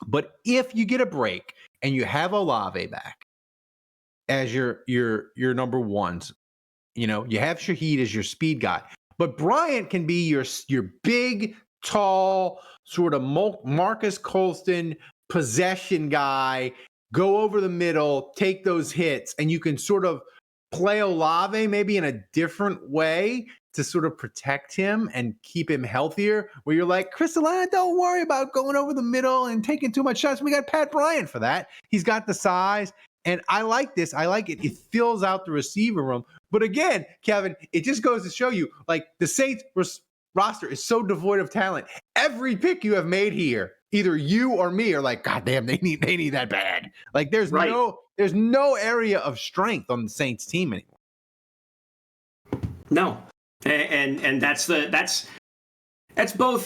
but if you get a break and you have Olave back as your number ones, you have Shaheed as your speed guy, but Bryant can be your big, tall, sort of Marcus Colston possession guy, go over the middle, take those hits, and you can sort of play Olave maybe in a different way to sort of protect him and keep him healthier, where you're like, Crystalina, don't worry about going over the middle and taking too much shots. We got Pat Bryant for that. He's got the size, and I like this. I like it. It fills out the receiver room. But again, Kevin, it just goes to show you, like, the Saints roster is so devoid of talent. Every pick you have made here, either you or me are like, God damn, they need that bad. Like, there's no area of strength on the Saints team anymore. No. And that's both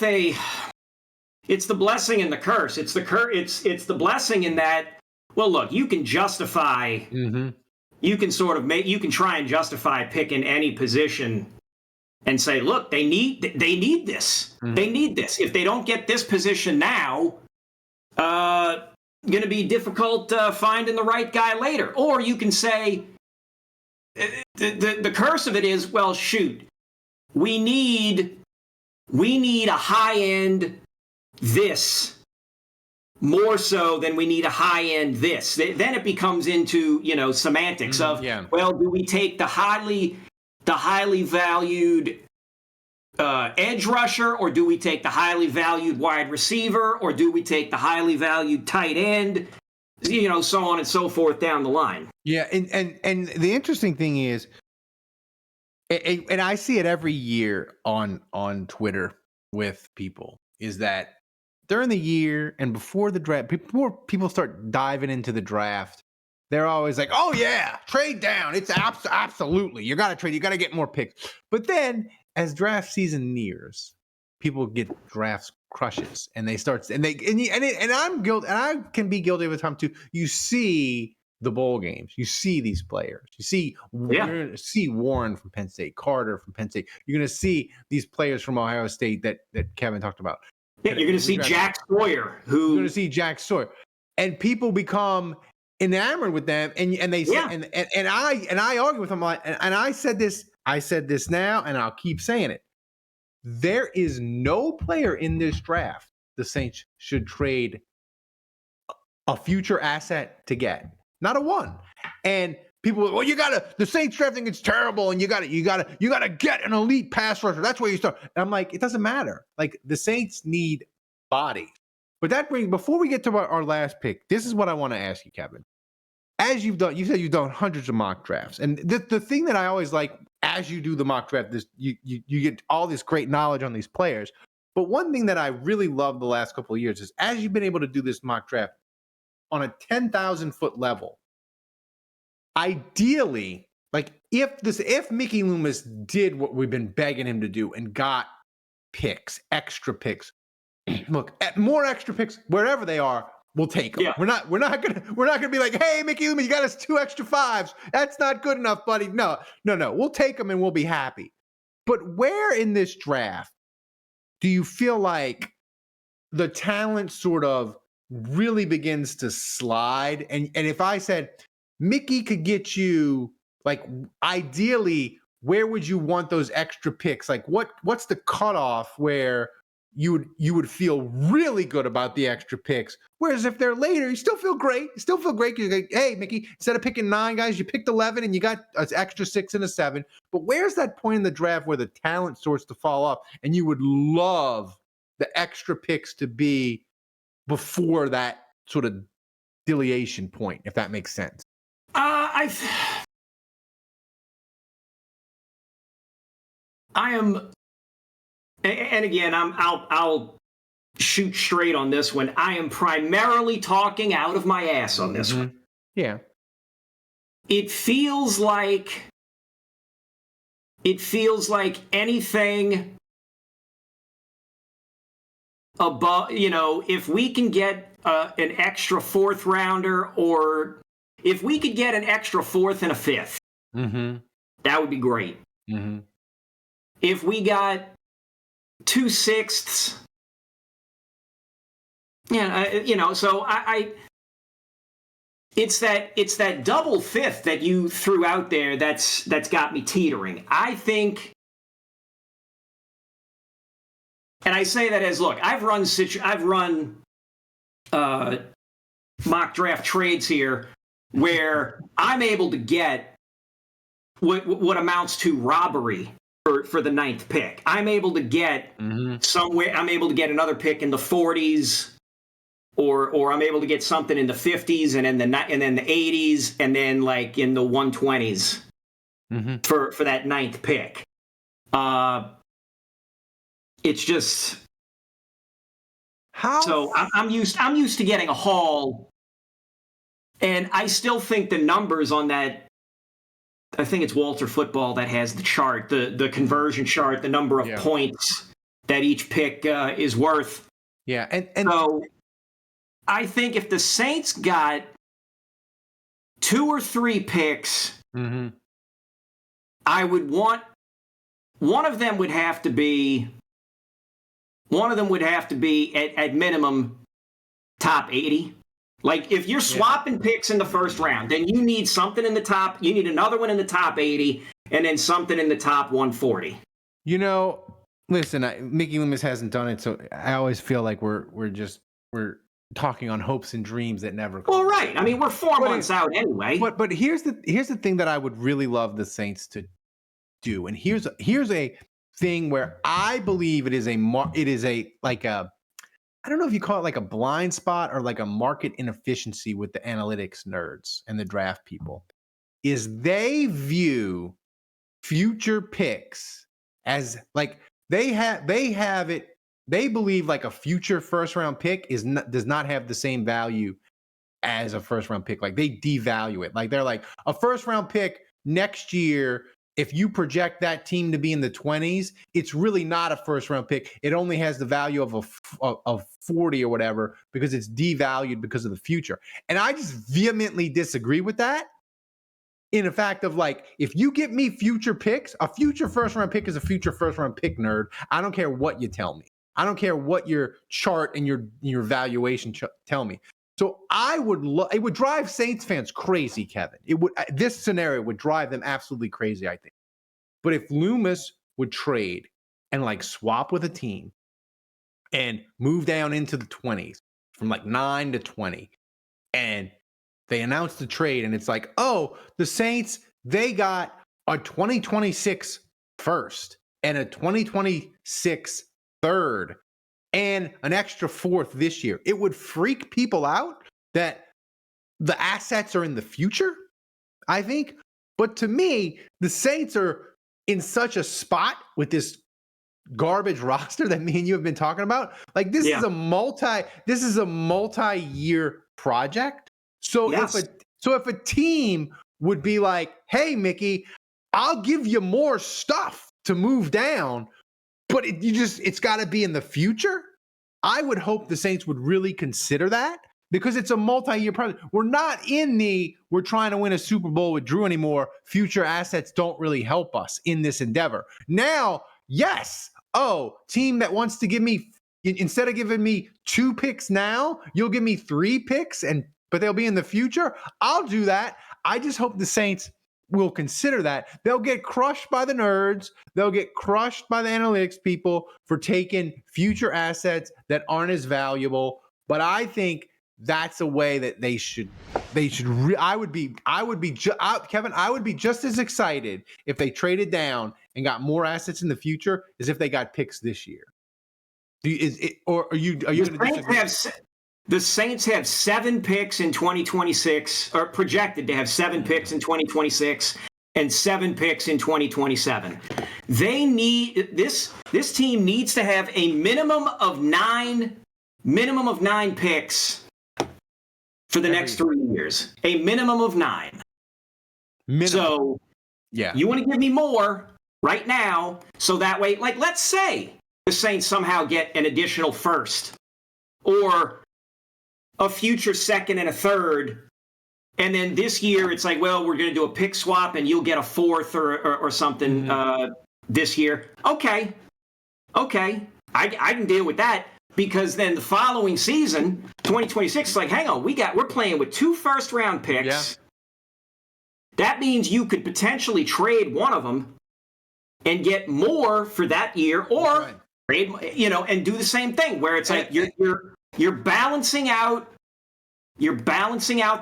it's the blessing and the curse. It's the blessing in that, well, look, you can justify, you can try and justify picking any position and say, look, they need this. They need this. If they don't get this position now, going to be difficult finding the right guy later. Or you can say, the curse of it is, well, shoot, we need we need a high-end this more so than we need a high-end this. Then it becomes into, semantics of, well, do we take the highly valued edge rusher, or do we take the highly valued wide receiver, or do we take the highly valued tight end, so on and so forth down the line. Yeah, and the interesting thing is, and I see it every year on Twitter with people, is that during the year and before the draft, before people start diving into the draft, they're always like, oh yeah, trade down. It's absolutely, you got to trade. You got to get more picks. But then as draft season nears, people get draft crushes and they start, and I'm guilty, and I can be guilty of it time too. You see the bowl games, you see these players, you're going to see Warren from Penn State, Carter from Penn State. You're going to see these players from Ohio State that Kevin talked about. Yeah, you're going to see Jack Sawyer, you're going to see Jack Sawyer, and people become enamored with them, and they say, and I argue with them, and I said this now, and I'll keep saying it. There is no player in this draft the Saints should trade a future asset to get. Not a one. And people, well, the Saints drafting is terrible, and you gotta get an elite pass rusher. That's where you start. And I'm like, it doesn't matter. Like, the Saints need bodies. But before we get to our last pick, this is what I want to ask you, Kevin. As you said you've done hundreds of mock drafts, and the thing that I always like, as you do the mock draft, you get all this great knowledge on these players. But one thing that I really love the last couple of years is, as you've been able to do this mock draft on a 10,000-foot level, ideally, like if Mickey Loomis did what we've been begging him to do and got extra picks, look, at more extra picks wherever they are, we'll take them. Yeah. We're not gonna be like, hey, Mickey Loomis, you got us 2 extra 5s. That's not good enough, buddy. No. We'll take them and we'll be happy. But where in this draft do you feel like the talent sort of really begins to slide? And if I said Mickey could get you, like, ideally, where would you want those extra picks? Like, what's the cutoff where you would feel really good about the extra picks? Whereas if they're later, you still feel great. You're like, hey, Mickey, instead of picking 9 guys, you picked 11 and you got an extra 6 and a 7. But where's that point in the draft where the talent starts to fall off and you would love the extra picks to be before that sort of delineation point, if that makes sense? I am, and again, I'll shoot straight on this one. I am primarily talking out of my ass on this one. Yeah. It feels like anything above, if we can get an extra 4th rounder, or if we could get an extra 4th and a 5th, that would be great. If we got 2 6ths, so I it's that double 5th that you threw out there that's got me teetering. I think, and I say that as, look, I've run mock draft trades here where I'm able to get what amounts to robbery for the 9th pick. I'm able to get somewhere. I'm able to get another pick in the 40s, or I'm able to get something in the 50s, and then the 80s, and then like in the 120s for that 9th pick. It's just how. So I'm used to getting a haul, and I still think the numbers on that. I think it's Walter Football that has the chart, the conversion chart, the number of points that each pick is worth. Yeah, and so I think if the Saints got 2 or 3 picks, I would want one of them would have to be at minimum top 80. Like, if you're swapping picks in the first round, then you need something in the top. You need another one in the top 80, and then something in the top 140. listen, Mickey Loomis hasn't done it, so I always feel like we're talking on hopes and dreams that never come. Well, right. I mean, we're 4 months out anyway. But here's the thing that I would really love the Saints to do, and here's a thing where I believe it is like a, I don't know if you call it like a blind spot or like a market inefficiency with the analytics nerds and the draft people, is they view future picks as like they believe like a future first round pick does not have the same value as a first round pick. Like they devalue it. Like they're like, a first round pick next year, if you project that team to be in the 20s, it's really not a first round pick. It only has the value of 40 or whatever because it's devalued because of the future. And I just vehemently disagree with that. In the fact of like, if you give me future picks, a future first round pick is a future first round pick, nerd. I don't care what you tell me. I don't care what your chart and your valuation tell me. So it would drive Saints fans crazy, Kevin. This scenario would drive them absolutely crazy, I think. But if Loomis would trade and like swap with a team and move down into the 20s from like 9 to 20, and they announce the trade and it's like, oh, the Saints, they got a 2026 first and a 2026 third and an extra fourth this year. It would freak people out that the assets are in the future, I think. But to me, the Saints are in such a spot with this garbage roster that me and you have been talking about. Like this is a multi-year project. So if a team would be like, hey, Mickey, I'll give you more stuff to move down, but it's got to be in the future. I would hope the Saints would really consider that because it's a multi-year project. We're not we're trying to win a Super Bowl with Drew anymore. Future assets don't really help us in this endeavor. Now, yes. Oh, team that wants to give me, instead of giving me 2 picks now, you'll give me 3 picks, but they'll be in the future. I'll do that. I just hope the Saints will consider that. They'll get crushed by the nerds. They'll get crushed by the analytics people for taking future assets that aren't as valuable. But I think that's a way that they should. Kevin, I would be just as excited if they traded down and got more assets in the future as if they got picks this year. Are you going to disagree? The Saints have 7 picks in 2026, or projected to have 7 picks in 2026 and 7 picks in 2027. They need this team needs to have a minimum of 9 picks for the next 3 years. A minimum of 9. So you want to give me more right now, so that way, like let's say the Saints somehow get an additional first or a future second and a third, and then this year it's like, well, we're going to do a pick swap and you'll get a fourth or something this year. Okay, I can deal with that, because then the following season, 2026, is like, hang on, we're playing with 2 first-round picks. Yeah. That means you could potentially trade one of them and get more for that year, or trade, and do the same thing where it's like you're balancing out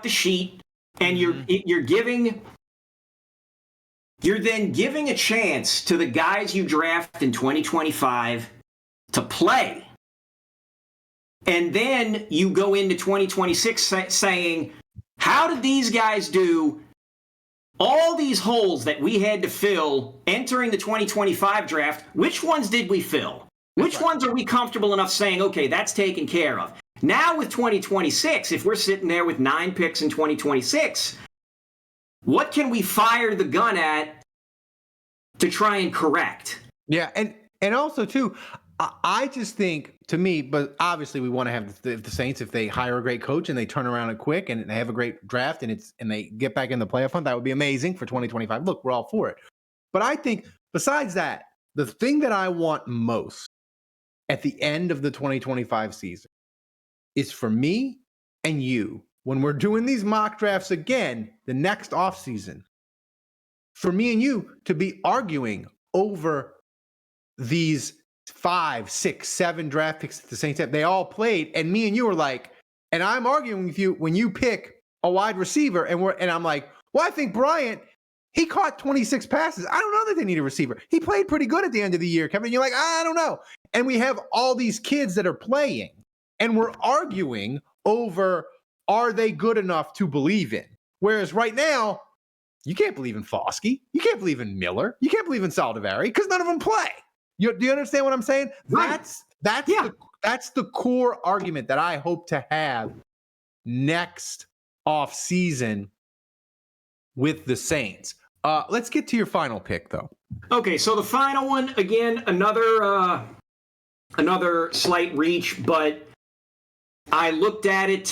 the sheet, and you're then giving a chance to the guys you draft in 2025 to play. And then you go into 2026 saying, how did these guys do all these holes that we had to fill entering the 2025 draft? Which ones did we fill? Which ones are we comfortable enough saying, okay, that's taken care of? Now with 2026, if we're sitting there with 9 picks in 2026, what can we fire the gun at to try and correct? Yeah, and also, too, I just think, to me, but obviously we want to have the Saints, if they hire a great coach and they turn around it quick and they have a great draft and they get back in the playoff hunt, that would be amazing for 2025. Look, we're all for it. But I think, besides that, the thing that I want most at the end of the 2025 season is for me and you, when we're doing these mock drafts again the next offseason, for me and you to be arguing over these 5, 6, 7 draft picks at the same time. They all played, and me and you were like, and I'm arguing with you when you pick a wide receiver, and I'm like, well, I think Bryant, he caught 26 passes. I don't know that they need a receiver. He played pretty good at the end of the year, Kevin. And you're like, I don't know. And we have all these kids that are playing, and we're arguing over, are they good enough to believe in? Whereas right now, you can't believe in Foskey. You can't believe in Miller. You can't believe in Saldivari because none of them play. Do you understand what I'm saying? Right. That's the core argument that I hope to have next off season with the Saints. Let's get to your final pick, though. Okay, so the final one, again, another slight reach, but I looked at it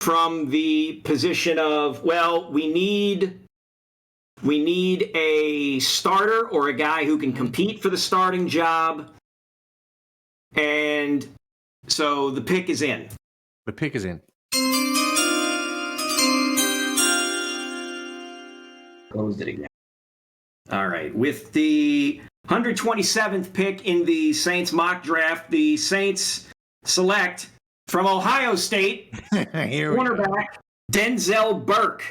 from the position of, well, we need a starter or a guy who can compete for the starting job. And so the pick is in. The pick is in. Closed it again. All right. With the 127th pick in the Saints mock draft, the Saints select from Ohio State cornerback Denzel Burke.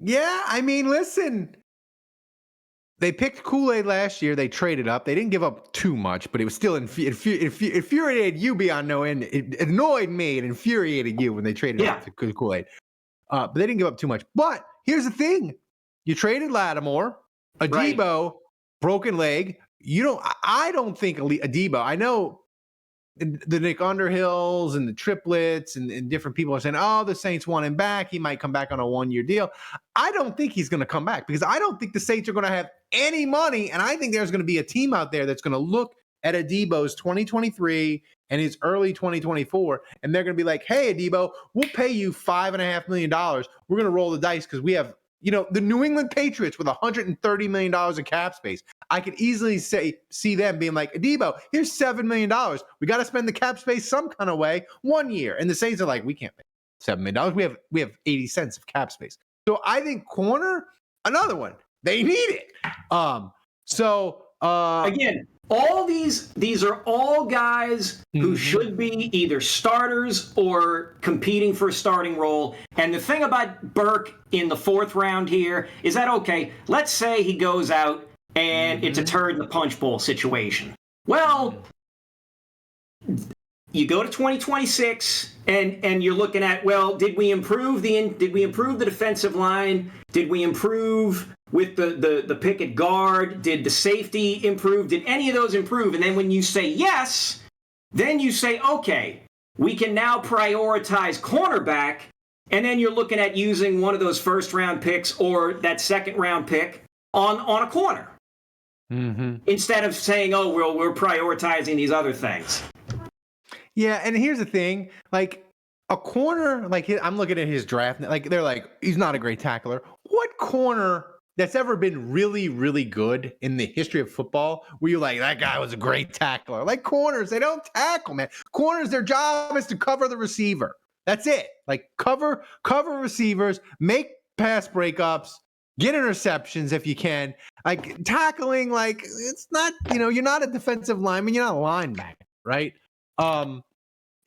Yeah, I mean, listen. They picked Kool-Aid last year. They traded up. They didn't give up too much, but it was still infuriated you beyond no end. It annoyed me. It infuriated you when they traded up to Kool-Aid. But they didn't give up too much. But here's the thing. You traded Lattimore, Adebo, broken leg. I don't think Adebo, I know the Nick Underhills and the triplets and different people are saying, oh, the Saints want him back. He might come back on a 1-year deal. I don't think he's going to come back because I don't think the Saints are going to have any money. And I think there's going to be a team out there that's going to look at Adebo's 2023 and his early 2024. And they're going to be like, hey, Adebo, we'll pay you $5.5 million. We're going to roll the dice because we have, the New England Patriots with $130 million of cap space. I could easily see them being like, Adebo, here's $7 million. We got to spend the cap space some kind of way 1 year. And the Saints are like, we can't pay $7 million. We have 80 cents of cap space. So I think corner, another one. They need it. Again, all these are all guys who should be either starters or competing for a starting role. And the thing about Burke in the 4th round here is that, okay, let's say he goes out and it's a turd in the punch bowl situation. Well, you go to 2026 and you're looking at, well, did we improve the defensive line? Did we improve with the pick at guard? Did the safety improve? Did any of those improve? And then when you say yes, then you say, okay, we can now prioritize cornerback. And then you're looking at using one of those 1st-round picks or that 2nd-round pick on a corner. Instead of saying, oh, we're prioritizing these other things. Yeah, and here's the thing. Like, a corner, like, I'm looking at his draft. Like, they're like, he's not a great tackler. What corner that's ever been really, really good in the history of football where you're like, that guy was a great tackler? Like, corners, they don't tackle, man. Corners, their job is to cover the receiver. That's it. Like, cover receivers, make pass breakups, get interceptions if you can. Like, tackling, like, it's not, you're not a defensive lineman. You're not a linebacker, right?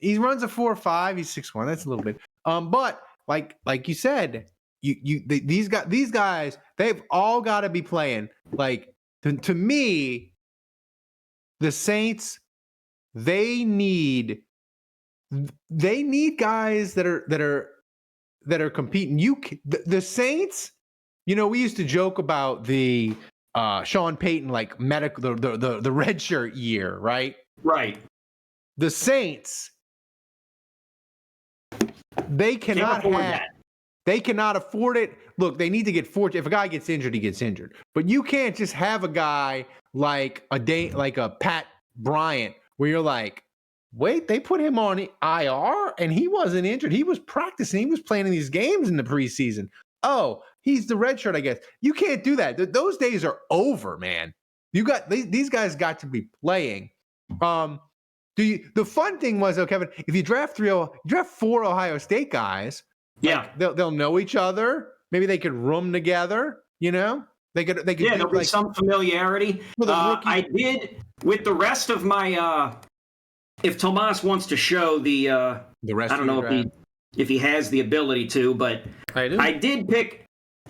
He runs a 4.5. He's 6'1". That's a little bit. But like you said, these guys, they've all got to be playing. Like, to me, the Saints, they need guys that are competing. The Saints, we used to joke about the Sean Payton, like, medical, the red shirt year, right? Right. The Saints, they cannot afford it. Look, they need to get fortunate. If a guy gets injured, he gets injured. But you can't just have a guy like a Pat Bryant where you're like, wait, they put him on IR and he wasn't injured. He was practicing. He was playing in these games in the preseason. Oh, he's the red shirt, I guess. You can't do that. Those days are over, man. These guys got to be playing. The fun thing was, though, Kevin, if you draft 4 Ohio State guys, yeah, like, they'll know each other. Maybe they could room together, They could Yeah, do, there'll be some familiarity. With a rookie. I did with the rest of my. If Tomas wants to show the rest, I don't know if he has the ability to, but I do.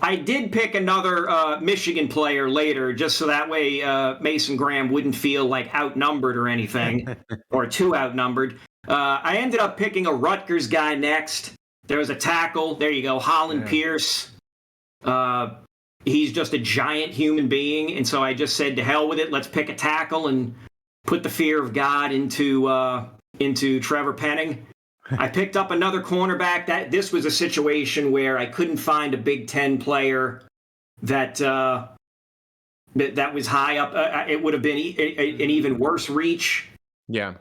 I did pick another Michigan player later, just so that way Mason Graham wouldn't feel like outnumbered or anything, or too outnumbered. I ended up picking a Rutgers guy next. There was a tackle. There you go, Holland Pierce. He's just a giant human being, and so I just said, to hell with it. Let's pick a tackle and put the fear of God into Trevor Penning. I picked up another cornerback. This was a situation where I couldn't find a Big Ten player that was high up. It would have been an even worse reach. Yeah.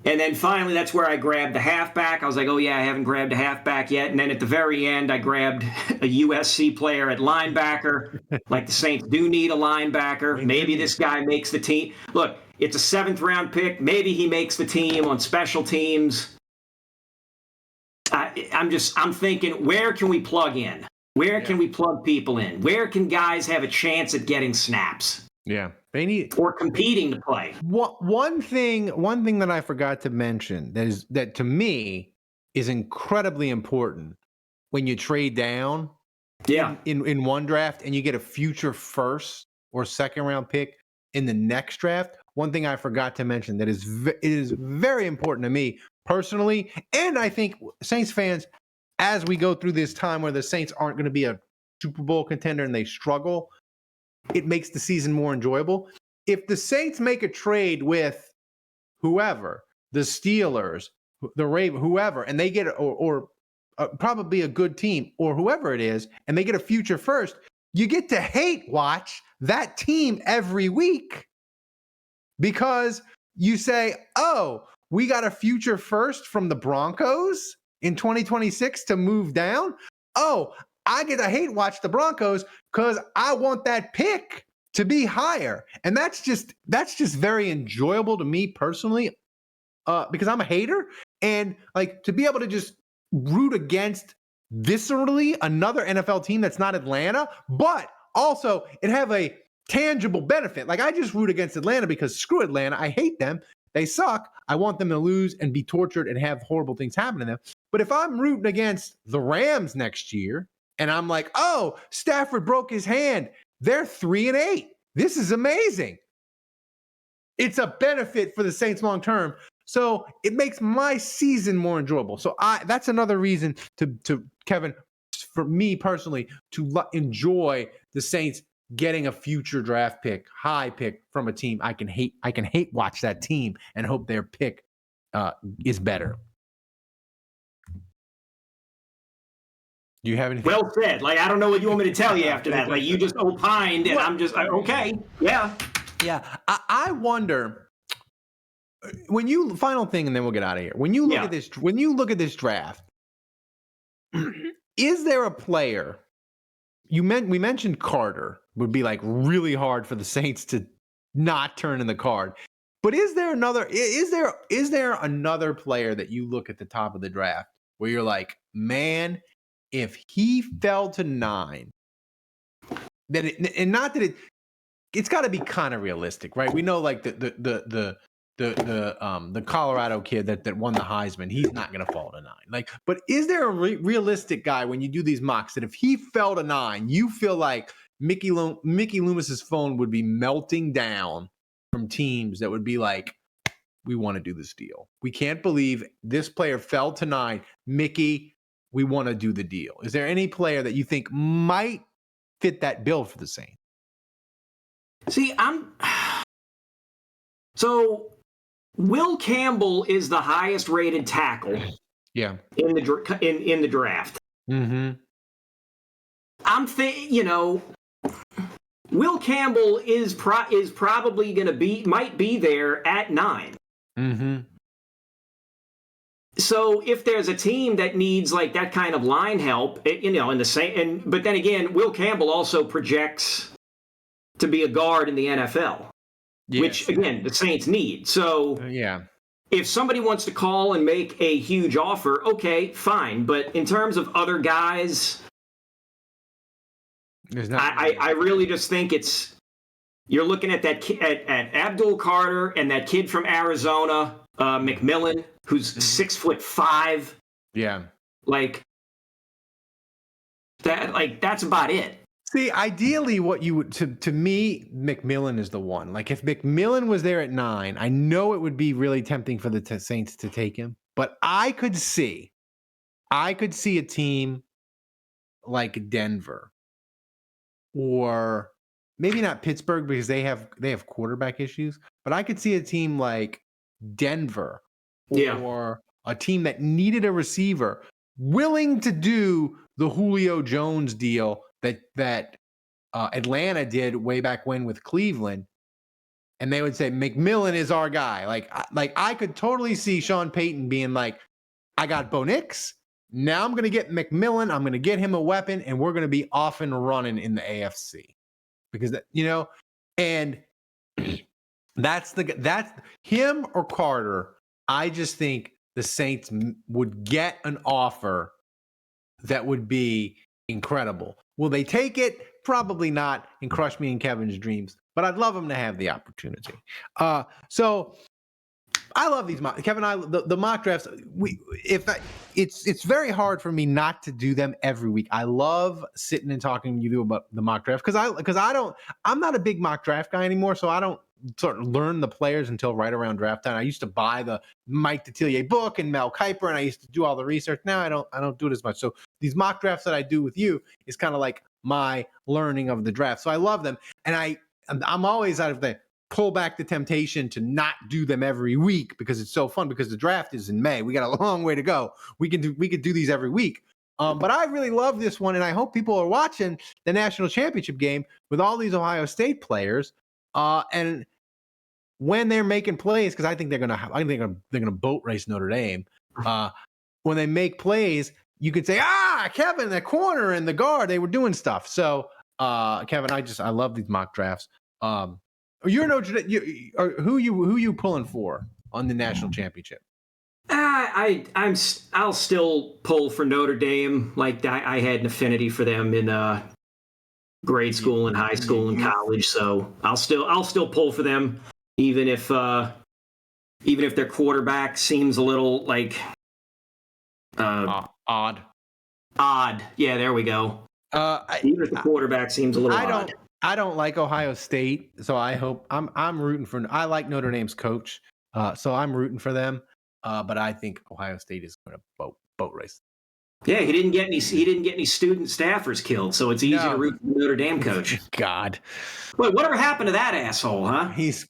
And then finally, that's where I grabbed the halfback. I was like, oh, yeah, I haven't grabbed a halfback yet. And then at the very end, I grabbed a USC player at linebacker. Like the Saints do need a linebacker. Maybe this guy makes the team. Look, it's a 7th-round pick. Maybe he makes the team on special teams. I'm thinking, where can we plug in? Where can we plug people in? Where can guys have a chance at getting snaps? Yeah. They need or competing to play. One thing that I forgot to mention that to me is incredibly important when you trade down in one draft and you get a future first or second round pick in the next draft. One thing I forgot to mention that is very important to me personally, and I think Saints fans, as we go through this time where the Saints aren't going to be a Super Bowl contender and they struggle, it makes the season more enjoyable. If the Saints make a trade with whoever, the Steelers, the Ravens, whoever, and they get or probably a good team or whoever it is, and they get a future first, you get to hate watch that team every week because you say, oh, we got a future first from the Broncos in 2026 to move down. Oh, I get to hate watch the Broncos because I want that pick to be higher. And that's just very enjoyable to me personally because I'm a hater. And like to be able to just root against viscerally another NFL team that's not Atlanta, but also it have a tangible benefit. Like I just root against Atlanta because screw Atlanta. I hate them. They suck. I want them to lose and be tortured and have horrible things happen to them. But if I'm rooting against the Rams next year and I'm like, oh, Stafford broke his hand, they're 3-8. This is amazing. It's a benefit for the Saints long term. So it makes my season more enjoyable. So that's another reason to Kevin, for me personally, to enjoy the Saints getting a future draft pick, high pick from a team I can hate watch that team and hope their pick is better. Do you have anything? Well said. Like, I don't know what you want me to tell you after that. Like, you just opined, and I'm just like, okay, yeah. Yeah, I wonder when you final thing, and then we'll get out of here. When you look at this draft, is there a player? We mentioned Carter would be like really hard for the Saints to not turn in the card. But is there another player that you look at the top of the draft where you're like, man, if he fell to 9, it's got to be kind of realistic, right? We know like the Colorado kid that won the Heisman, he's not going to fall to 9. Like, but is there a realistic guy when you do these mocks that if he fell to 9, you feel like Mickey Loomis's phone would be melting down from teams that would be like, we want to do this deal. We can't believe this player fell to 9. Mickey, we want to do the deal. Is there any player that you think might fit that bill for the Saints? See, so Will Campbell is the highest rated tackle. Yeah. In the draft. Mm-hmm. I'm thinking, Will Campbell is probably going to might be there at 9. Mm-hmm. So if there's a team that needs like that kind of line help, in the same, but then again, Will Campbell also projects to be a guard in the NFL, yes, which again the Saints need. So yeah, if somebody wants to call and make a huge offer, okay, fine. But in terms of other guys, There's not. I really just think you're looking at that at Abdul Carter and that kid from Arizona, McMillan, who's 6'5". Yeah. Like that. Like that's about it. See, ideally, what you would to me, McMillan is the one. Like if McMillan was there at 9, I know it would be really tempting for the Saints to take him, but I could see a team like Denver, or maybe not Pittsburgh because they have quarterback issues, but I could see a team like Denver, or a team that needed a receiver, willing to do the Julio Jones deal that Atlanta did way back when with Cleveland, and they would say McMillan is our guy. Like I could totally see Sean Payton being like, I got Bo Nix. Now I'm going to get McMillan. I'm going to get him a weapon, and we're going to be off and running in the AFC because and that's him or Carter. I just think the Saints would get an offer that would be incredible. Will they take it? Probably not, and crush me in Kevin's dreams. But I'd love them to have the opportunity. So I love these Kevin. The mock drafts. It's very hard for me not to do them every week. I love sitting and talking to you about the mock draft because I'm not a big mock draft guy anymore. So I don't sort of learn the players until right around draft time. I used to buy the Mike Detillier book and Mel Kiper, and I used to do all the research. Now I don't do it as much. So these mock drafts that I do with you is kind of like my learning of the draft. So I love them, and I'm always out of the pull back the temptation to not do them every week because it's so fun because the draft is in May. We got a long way to go. We could do these every week. But I really love this one, and I hope people are watching the national championship game with all these Ohio State players. And when they're making plays, because I think they're gonna boat race Notre Dame. When they make plays, you could say, Kevin, the corner and the guard, they were doing stuff. So, Kevin, I love these mock drafts. You're who you pulling for on the national championship? I'll still pull for Notre Dame. Like I had an affinity for them in grade school and high school and college, so I'll still pull for them, even if their quarterback seems a little like odd. Yeah, there we go. Even if the quarterback seems a little odd. I don't like Ohio State, so I hope I'm rooting for. I like Notre Dame's coach, so I'm rooting for them. But I think Ohio State is going to boat race. Yeah, he didn't get any student staffers killed, so it's easy to root for the Notre Dame coach. God, wait, whatever happened to that asshole, huh? He's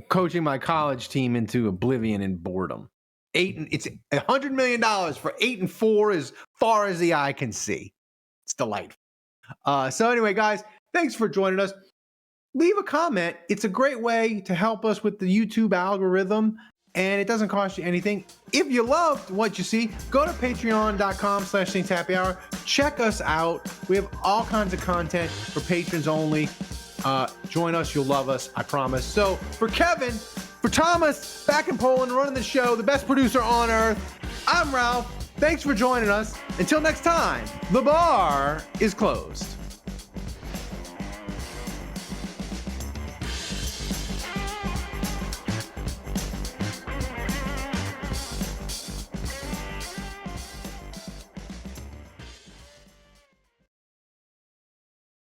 coaching my college team into oblivion and boredom. It's $100 million for 8-4 as far as the eye can see. It's delightful. So anyway, guys, thanks for joining us. Leave a comment. It's a great way to help us with the YouTube algorithm, and it doesn't cost you anything. If you loved what you see, go to patreon.com/Saints Happy Hour. Check us out. We have all kinds of content for patrons only. Join us. You'll love us. I promise. So for Kevin, for Thomas, back in Poland, running the show, the best producer on earth, I'm Ralph. Thanks for joining us. Until next time, the bar is closed.